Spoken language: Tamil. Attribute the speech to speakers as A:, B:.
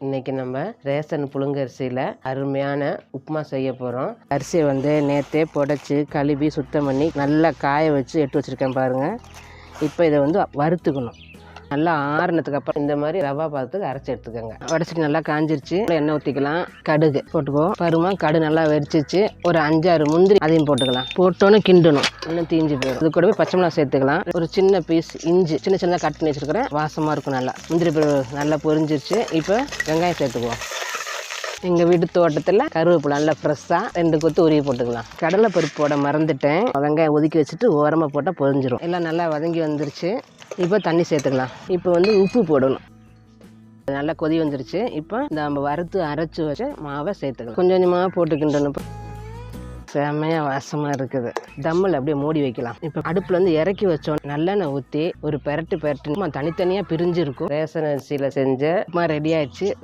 A: இன்னைக்கு நம்ம ரேஷன் புழுங்கரிசியில் அருமையான உப்புமா செய்ய போகிறோம். அரிசியை வந்து நேற்றே புடைச்சி கழுவி சுத்தம் பண்ணி நல்லா காய வச்சு எடுத்து வச்சுருக்கேன் பாருங்கள். இப்போ இதை வந்து வறுத்துக்கணும். நல்லா ஆறுனதுக்கு அப்புறம் இந்த மாதிரி ரவா பாத்துக்கு அரைச்சி எடுத்துக்கோங்க. உடச்சிட்டு நல்லா காஞ்சிருச்சு. எண்ணெய் ஊற்றிக்கலாம். கடுகு போட்டுக்குவோம். பருமா கடுகு நல்லா வெடிச்சிச்சு. ஒரு 5-6 முந்திரி அதையும் போட்டுக்கலாம். போட்டோன்னு கிண்டணும், இன்னும் தீஞ்சு போயிடும். இது கூடவே பச்சை மிளகா சேர்த்துக்கலாம். ஒரு சின்ன பீஸ் இஞ்சி சின்ன சின்னதாக கட் பண்ணி வச்சுருக்கிறேன். வாசமாக இருக்கும். நல்லா முந்திரி நல்லா பொரிஞ்சிருச்சு. இப்போ வெங்காயம் சேர்த்துக்குவோம். எங்கள் வீட்டு தோட்டத்தில் கருவேப்பிலை நல்லா ஃப்ரெஷ்ஷாக 2 கொத்து உருவி போட்டுக்கலாம். கடலை பருப்பு போட மறந்துட்டேன். வெங்காயம் ஒதுக்கி வச்சுட்டு ஓரமாக போட்டால் பொரிஞ்சிடும். எல்லாம் நல்லா வதங்கி வந்துருச்சு. இப்போ தண்ணி சேர்த்துக்கலாம். இப்போ வந்து உப்பு போடணும். நல்லா கொதி வந்துருச்சு. இப்போ நம்ம வறுத்து அரைச்சி வச்சு மாவை சேர்த்துக்கலாம். கொஞ்சம் கொஞ்சமாக போட்டுக்கின்றணும். செம்மையாக வாசமாக இருக்குது. தம்மில் அப்படியே மூடி வைக்கலாம். இப்போ அடுப்பில் வந்து இறக்கி வச்சோம். நல்லெண்ணெய் ஊற்றி ஒரு பெரட்டு தனித்தனியாக பிரிஞ்சு இருக்கும். ரேஷன் அரிசியில் செஞ்ச உப்புமா ரெடி ஆயிடுச்சு.